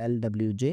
LWJ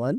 1۔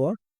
4۔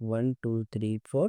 1 2 3 4،